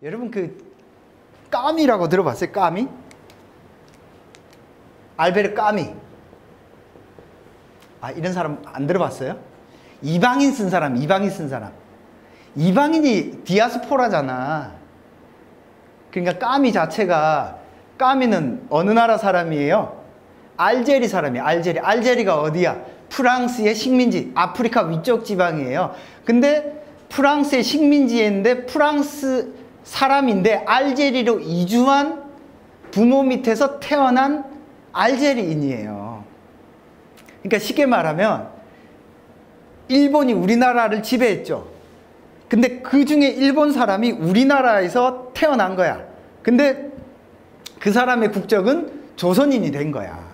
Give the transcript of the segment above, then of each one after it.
여러분 까미라고 들어봤어요? 까미? 알베르 까미. 이런 사람 안 들어봤어요? 이방인 쓴 사람. 이방인이 디아스포라잖아. 그러니까 까미 자체가, 까미는 어느 나라 사람이에요? 알제리 사람이에요. 알제리가 어디야? 프랑스의 식민지, 아프리카 위쪽 지방이에요. 근데 프랑스의 식민지인데 프랑스 사람인데 알제리로 이주한 부모 밑에서 태어난 알제리인이에요. 그러니까 쉽게 말하면 일본이 우리나라를 지배했죠. 근데 그 중에 일본 사람이 우리나라에서 태어난 거야. 근데 그 사람의 국적은 조선인이 된 거야.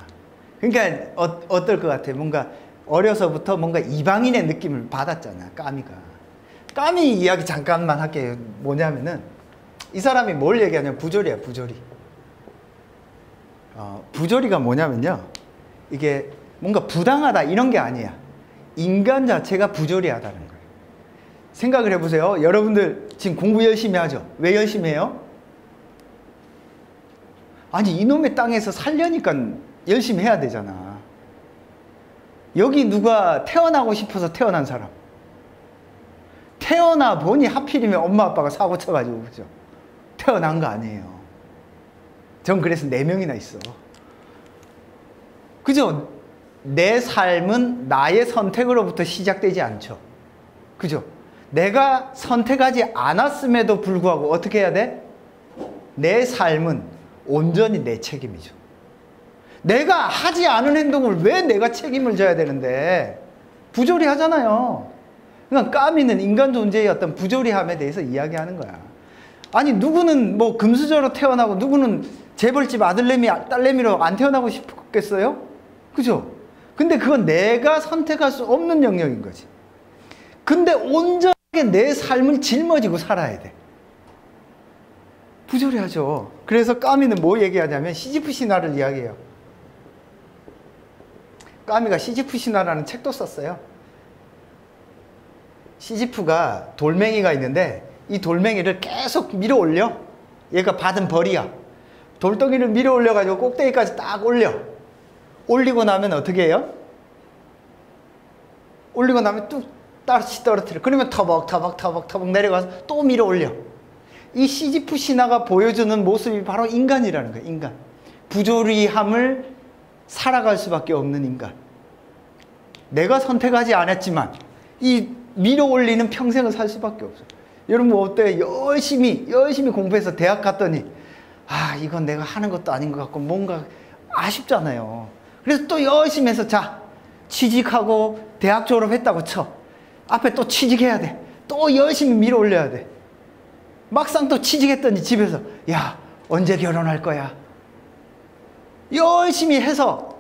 그러니까 어떨 것 같아? 뭔가 어려서부터 뭔가 이방인의 느낌을 받았잖아, 까미가. 까미 이야기 잠깐만 할게요. 뭐냐면은 이 사람이 뭘 얘기하냐면 부조리야, 부조리. 부조리가 뭐냐면요, 이게 뭔가 부당하다 이런 게 아니야. 인간 자체가 부조리하다는 거예요. 생각을 해보세요. 여러분들 지금 공부 열심히 하죠? 왜 열심히 해요? 아니, 이놈의 땅에서 살려니까 열심히 해야 되잖아. 여기 누가 태어나고 싶어서 태어난 사람? 태어나 보니 하필이면 엄마 아빠가 사고 쳐가지고, 그죠? 태어난 거 아니에요. 전 그래서 4명이나 있어. 그죠? 내 삶은 나의 선택으로부터 시작되지 않죠. 그죠? 내가 선택하지 않았음에도 불구하고 어떻게 해야 돼? 내 삶은 온전히 내 책임이죠. 내가 하지 않은 행동을 왜 내가 책임을 져야 되는데? 부조리하잖아요. 그러니까 까미는 인간 존재의 어떤 부조리함에 대해서 이야기하는 거야. 아니, 누구는 뭐 금수저로 태어나고 누구는 재벌집 아들내미, 딸내미로 안 태어나고 싶겠어요? 그죠? 근데 그건 내가 선택할 수 없는 영역인 거지. 근데 온전하게 내 삶을 짊어지고 살아야 돼. 부조리하죠. 그래서 까미는 뭐 얘기하냐면 시지프 신화를 이야기해요. 까미가 시지프 신화라는 책도 썼어요. 시지프가 돌멩이가 있는데 이 돌멩이를 계속 밀어 올려. 얘가 받은 벌이야. 돌덩이를 밀어 올려가지고 꼭대기까지 딱 올려. 올리고 나면 어떻게 해요? 올리고 나면 뚝 다시 떨어뜨려. 그러면 터벅 내려가서 또 밀어 올려. 이 시지프 신화가 보여주는 모습이 바로 인간이라는 거예요. 인간. 부조리함을 살아갈 수밖에 없는 인간. 내가 선택하지 않았지만 이 밀어 올리는 평생을 살 수밖에 없어요. 여러분 어때요? 열심히 공부해서 대학 갔더니 이건 내가 하는 것도 아닌 것 같고 뭔가 아쉽잖아요. 그래서 또 열심히 해서 취직하고 대학 졸업했다고 쳐. 앞에 또 취직해야 돼. 또 열심히 밀어 올려야 돼. 막상 또 취직했더니 집에서 언제 결혼할 거야? 열심히 해서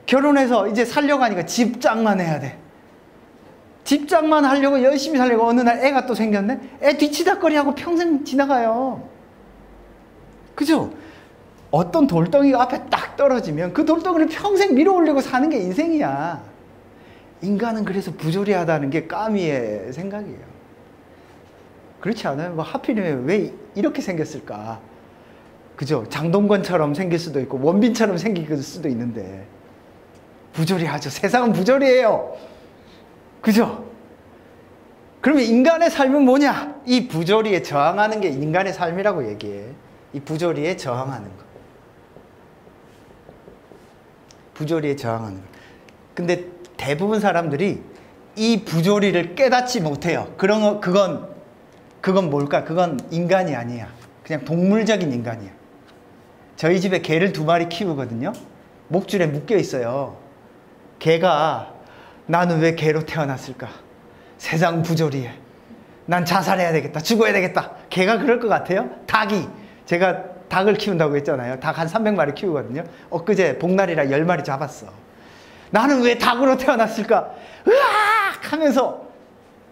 결혼해서 이제 살려고 하니까 집장만 해야 돼. 집장만 하려고 열심히 살려고 어느 날 애가 또 생겼네? 애 뒤치다거리하고 평생 지나가요. 그죠? 어떤 돌덩이가 앞에 딱 떨어지면 그 돌덩이를 평생 밀어 올리고 사는 게 인생이야. 인간은 그래서 부조리하다는 게 까미의 생각이에요. 그렇지 않아요? 뭐 하필이면 왜 이렇게 생겼을까? 그죠? 장동건처럼 생길 수도 있고 원빈처럼 생길 수도 있는데 부조리하죠. 세상은 부조리해요. 그죠? 그러면 인간의 삶은 뭐냐? 이 부조리에 저항하는 게 인간의 삶이라고 얘기해. 이 부조리에 저항하는 거. 부조리에 저항하는 거. 근데 대부분 사람들이 이 부조리를 깨닫지 못해요. 그건 뭘까? 그건 인간이 아니야. 그냥 동물적인 인간이야. 저희 집에 개를 2마리 키우거든요. 목줄에 묶여 있어요. 개가 나는 왜 개로 태어났을까? 세상 부조리해. 난 자살해야 되겠다. 죽어야 되겠다. 개가 그럴 것 같아요? 닭이. 제가 닭을 키운다고 했잖아요. 닭 한 300마리 키우거든요. 엊그제 복날이라 10마리 잡았어. 나는 왜 닭으로 태어났을까? 으악! 하면서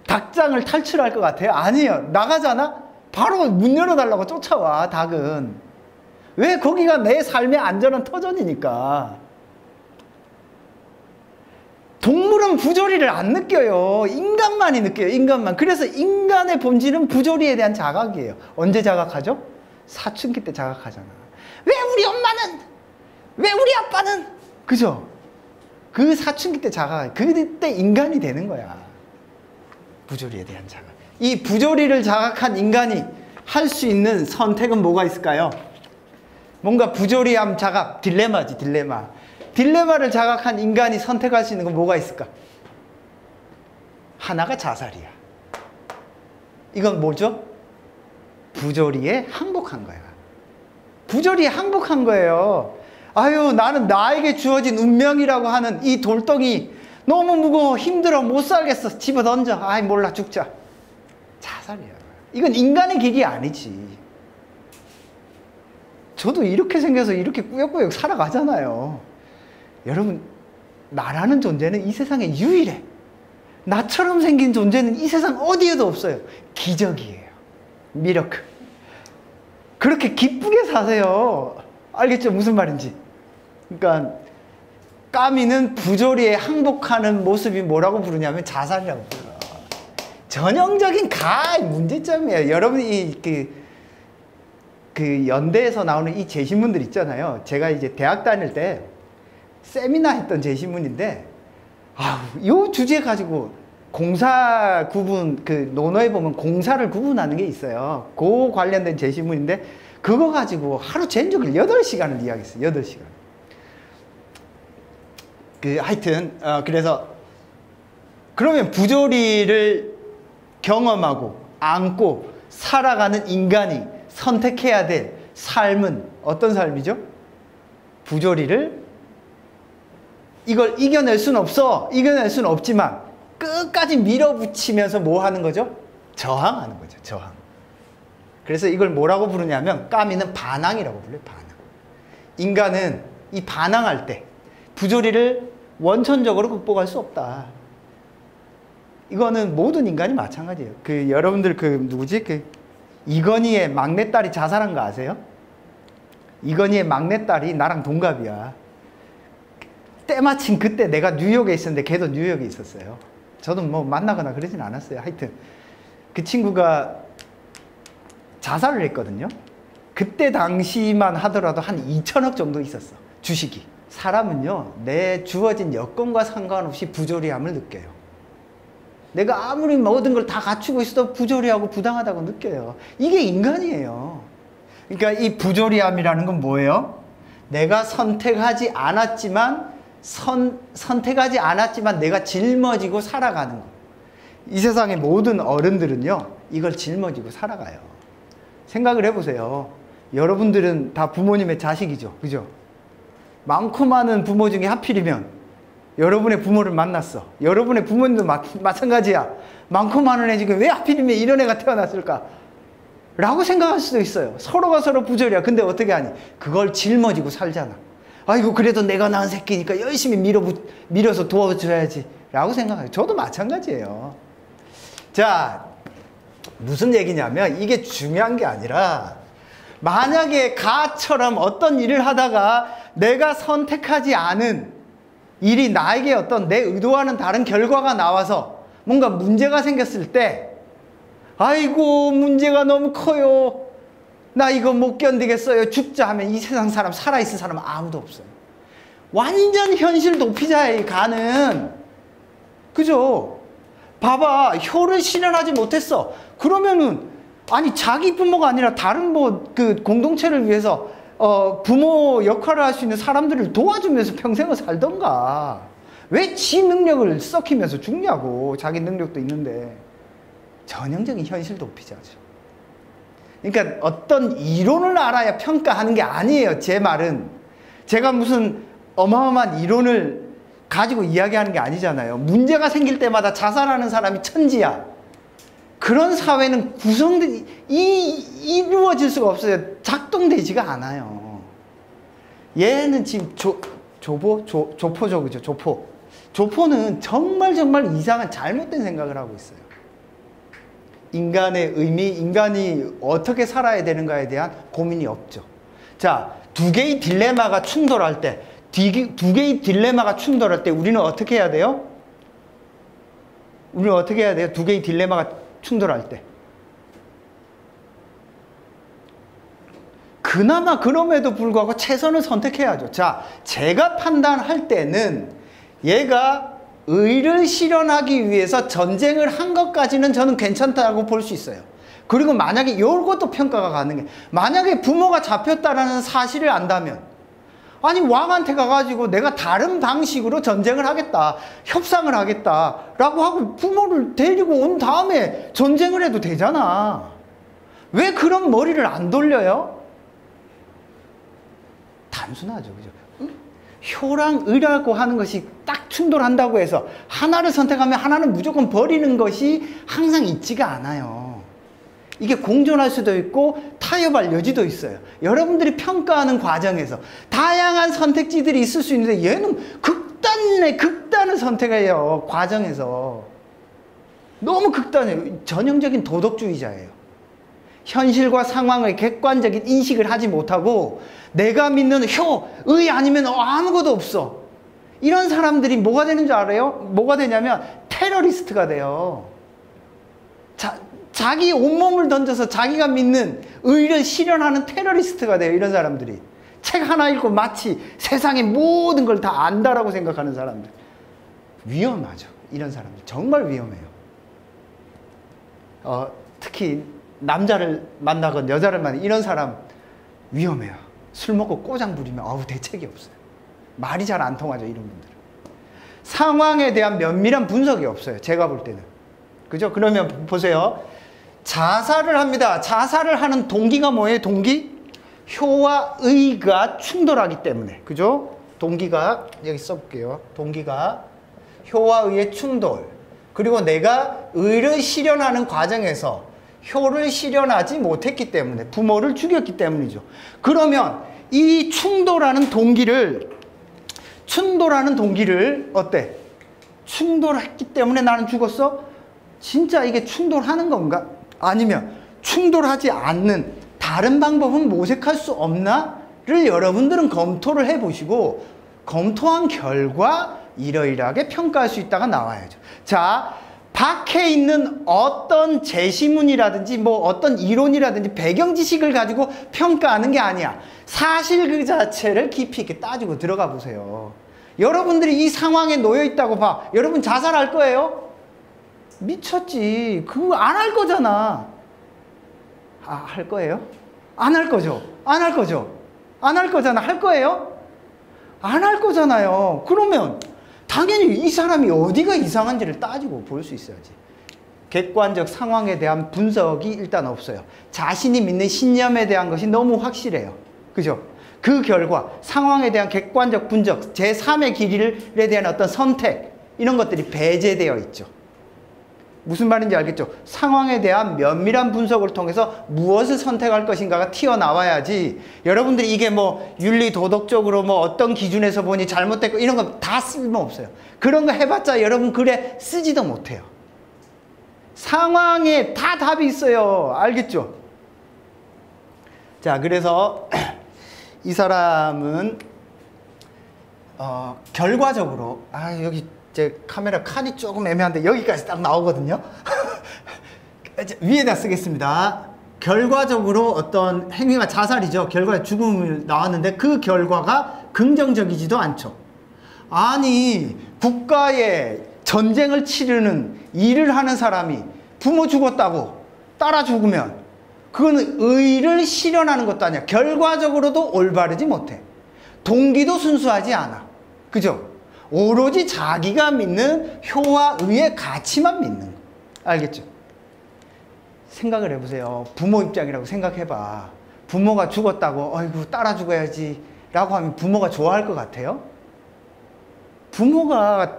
닭장을 탈출할 것 같아요? 아니에요. 나가잖아? 바로 문 열어달라고 쫓아와, 닭은. 왜? 거기가 내 삶의 안전한 터전이니까. 동물은 부조리를 안 느껴요. 인간만이 느껴요. 인간만. 그래서 인간의 본질은 부조리에 대한 자각이에요. 언제 자각하죠? 사춘기 때 자각하잖아. 왜 우리 엄마는? 왜 우리 아빠는? 그죠? 그 사춘기 때 자각. 그때 인간이 되는 거야. 부조리에 대한 자각. 이 부조리를 자각한 인간이 할 수 있는 선택은 뭐가 있을까요? 뭔가 부조리함 자각. 딜레마지, 딜레마. 딜레마를 자각한 인간이 선택할 수 있는 건 뭐가 있을까? 하나가 자살이야. 이건 뭐죠? 부조리에 항복한 거야. 부조리에 항복한 거예요. 아유, 나는 나에게 주어진 운명이라고 하는 이 돌덩이 너무 무거워, 힘들어, 못 살겠어. 집어 던져. 아이, 몰라, 죽자. 자살이야. 이건 인간의 길이 아니지. 저도 이렇게 생겨서 이렇게 꾸역꾸역 살아가잖아요. 여러분, 나라는 존재는 이 세상에 유일해. 나처럼 생긴 존재는 이 세상 어디에도 없어요. 기적이에요. 미러클. 그렇게 기쁘게 사세요. 알겠죠? 무슨 말인지. 그러니까 까미는 부조리에 항복하는 모습이 뭐라고 부르냐면 자살이라고 불러. 전형적인 문제점이에요. 여러분이 그 연대에서 나오는 이 제시문들 있잖아요. 제가 이제 대학 다닐 때 세미나 했던 제시문인데, 이 주제 가지고 공사 구분, 그 논어에 보면 공사를 구분하는 게 있어요. 그 관련된 제시문인데, 그거 가지고 하루 종일 8시간을 이야기했어요. 8시간. 하여튼, 그래서, 그러면 부조리를 경험하고, 안고, 살아가는 인간이 선택해야 될 삶은 어떤 삶이죠? 부조리를 이걸 이겨낼 수는 없어. 이겨낼 수는 없지만 끝까지 밀어붙이면서 뭐 하는 거죠? 저항하는 거죠. 저항. 그래서 이걸 뭐라고 부르냐면 까미는 반항이라고 불러요. 반항. 인간은 이 반항할 때 부조리를 원천적으로 극복할 수 없다. 이거는 모든 인간이 마찬가지예요. 여러분들 누구지? 이건희의 막내딸이 자살한 거 아세요? 이건희의 막내딸이 나랑 동갑이야. 때마침 그때 내가 뉴욕에 있었는데 걔도 뉴욕에 있었어요. 저도 뭐 만나거나 그러진 않았어요. 하여튼 그 친구가 자살을 했거든요. 그때 당시만 하더라도 한 2천억 정도 있었어. 주식이. 사람은요, 내 주어진 여건과 상관없이 부조리함을 느껴요. 내가 아무리 모든 걸 다 갖추고 있어도 부조리하고 부당하다고 느껴요. 이게 인간이에요. 그러니까 이 부조리함이라는 건 뭐예요? 내가 선택하지 않았지만 내가 짊어지고 살아가는 거. 이 세상의 모든 어른들은요, 이걸 짊어지고 살아가요. 생각을 해보세요. 여러분들은 다 부모님의 자식이죠. 그죠? 많고 많은 부모 중에 하필이면 여러분의 부모를 만났어. 여러분의 부모님도 마찬가지야. 많고 많은 애 중에 왜 하필이면 이런 애가 태어났을까? 라고 생각할 수도 있어요. 서로가 서로 부조리야. 근데 어떻게 하니? 그걸 짊어지고 살잖아. 아이고, 그래도 내가 낳은 새끼니까 열심히 밀어서 도와줘야지. 라고 생각해요. 저도 마찬가지예요. 자, 무슨 얘기냐면 이게 중요한 게 아니라 만약에 가처럼 어떤 일을 하다가 내가 선택하지 않은 일이 나에게 어떤 내 의도와는 다른 결과가 나와서 뭔가 문제가 생겼을 때 아이고, 문제가 너무 커요. 나 이거 못 견디겠어요. 죽자 하면 이 세상 사람, 살아있을 사람은 아무도 없어요. 완전 현실 도피자의 가는. 그죠? 봐봐, 효를 실현하지 못했어. 그러면은 아니 자기 부모가 아니라 다른 공동체를 위해서 부모 역할을 할 수 있는 사람들을 도와주면서 평생을 살던가. 왜 지 능력을 썩히면서 죽냐고. 자기 능력도 있는데. 전형적인 현실 도피자죠. 그러니까 어떤 이론을 알아야 평가하는 게 아니에요. 제 말은. 제가 무슨 어마어마한 이론을 가지고 이야기하는 게 아니잖아요. 문제가 생길 때마다 자살하는 사람이 천지야. 그런 사회는 이루어질 수가 없어요. 작동되지가 않아요. 얘는 지금 조포죠. 그죠? 조포는 정말 이상한 잘못된 생각을 하고 있어요. 인간의 의미, 인간이 어떻게 살아야 되는가에 대한 고민이 없죠. 자, 두 개의 딜레마가 충돌할 때 우리는 어떻게 해야 돼요? 우리는 어떻게 해야 돼요? 두 개의 딜레마가 충돌할 때. 그나마 그럼에도 불구하고 최선을 선택해야죠. 자, 제가 판단할 때는 얘가 의를 실현하기 위해서 전쟁을 한 것까지는 저는 괜찮다고 볼 수 있어요. 그리고 만약에 이것도 평가가 가는 게, 만약에 부모가 잡혔다라는 사실을 안다면, 아니 왕한테 가가지고 내가 다른 방식으로 전쟁을 하겠다, 협상을 하겠다 라고 하고 부모를 데리고 온 다음에 전쟁을 해도 되잖아. 왜 그런 머리를 안 돌려요? 단순하죠, 그죠? 효랑 의라고 하는 것이 딱 충돌한다고 해서 하나를 선택하면 하나는 무조건 버리는 것이 항상 있지가 않아요. 이게 공존할 수도 있고 타협할 여지도 있어요. 여러분들이 평가하는 과정에서 다양한 선택지들이 있을 수 있는데 얘는 극단을 선택해요. 과정에서 너무 극단해요. 전형적인 도덕주의자예요. 현실과 상황의 객관적인 인식을 하지 못하고 내가 믿는 의 아니면 아무것도 없어. 이런 사람들이 뭐가 되는 줄 알아요? 뭐가 되냐면 테러리스트가 돼요. 자기 온몸을 던져서 자기가 믿는 의를 실현하는 테러리스트가 돼요. 이런 사람들이. 책 하나 읽고 마치 세상의 모든 걸 다 안다라고 생각하는 사람들. 위험하죠. 이런 사람들. 정말 위험해요. 특히 남자를 만나건 여자를 만나건 이런 사람 위험해요. 술 먹고 꼬장 부리면 대책이 없어요. 말이 잘 안 통하죠. 이런 분들은. 상황에 대한 면밀한 분석이 없어요. 제가 볼 때는. 그죠? 그러면 보세요. 자살을 합니다. 자살을 하는 동기가 뭐예요? 동기? 효와 의가 충돌하기 때문에. 그죠? 동기가 여기 써볼게요. 동기가 효와 의의 충돌. 그리고 내가 의를 실현하는 과정에서 효를 실현하지 못했기 때문에, 부모를 죽였기 때문이죠. 그러면 이 충돌하는 동기를 어때? 충돌했기 때문에 나는 죽었어? 진짜 이게 충돌하는 건가? 아니면 충돌하지 않는 다른 방법은 모색할 수 없나?를 여러분들은 검토를 해보시고 검토한 결과 이러이러하게 평가할 수 있다가 나와야죠. 자, 밖에 있는 어떤 제시문이라든지 뭐 어떤 이론이라든지 배경 지식을 가지고 평가하는 게 아니야. 사실 그 자체를 깊이 있게 따지고 들어가 보세요. 여러분들이 이 상황에 놓여 있다고 봐. 여러분 자살할 거예요? 미쳤지. 그거 안 할 거잖아. 할 거예요? 안 할 거죠? 안 할 거죠? 안 할 거잖아. 할 거예요? 안 할 거잖아요. 그러면 당연히 이 사람이 어디가 이상한지를 따지고 볼 수 있어야지. 객관적 상황에 대한 분석이 일단 없어요. 자신이 믿는 신념에 대한 것이 너무 확실해요. 그죠? 그 결과 상황에 대한 객관적 분석, 제3의 길에 대한 어떤 선택, 이런 것들이 배제되어 있죠. 무슨 말인지 알겠죠? 상황에 대한 면밀한 분석을 통해서 무엇을 선택할 것인가가 튀어나와야지, 여러분들이 이게 뭐 윤리 도덕적으로 뭐 어떤 기준에서 보니 잘못됐고 이런 거 다 쓸모없어요. 그런 거 해봤자 여러분 글에 쓰지도 못해요. 상황에 다 답이 있어요. 알겠죠? 자, 그래서 이 사람은 결과적으로 여기 제 카메라 칸이 조금 애매한데 여기까지 딱 나오거든요. 위에다 쓰겠습니다. 결과적으로 어떤 행위가 자살이죠. 결과에 죽음이 나왔는데 그 결과가 긍정적이지도 않죠. 아니, 국가에 전쟁을 치르는 일을 하는 사람이 부모 죽었다고 따라 죽으면 그거는 의를 실현하는 것도 아니야. 결과적으로도 올바르지 못해. 동기도 순수하지 않아. 그죠? 오로지 자기가 믿는 효와 의의 가치만 믿는 거. 알겠죠? 생각을 해보세요. 부모 입장이라고 생각해봐. 부모가 죽었다고 어이구 따라 죽어야지 라고 하면 부모가 좋아할 것 같아요? 부모가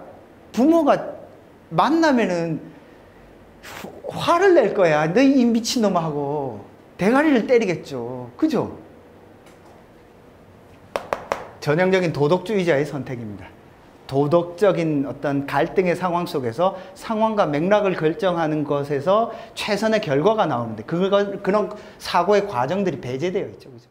만나면은 화를 낼 거야. 너 이 미친놈아 하고 대가리를 때리겠죠. 그죠? 전형적인 도덕주의자의 선택입니다. 도덕적인 어떤 갈등의 상황 속에서 상황과 맥락을 결정하는 것에서 최선의 결과가 나오는데 그런 사고의 과정들이 배제되어 있죠. 그죠?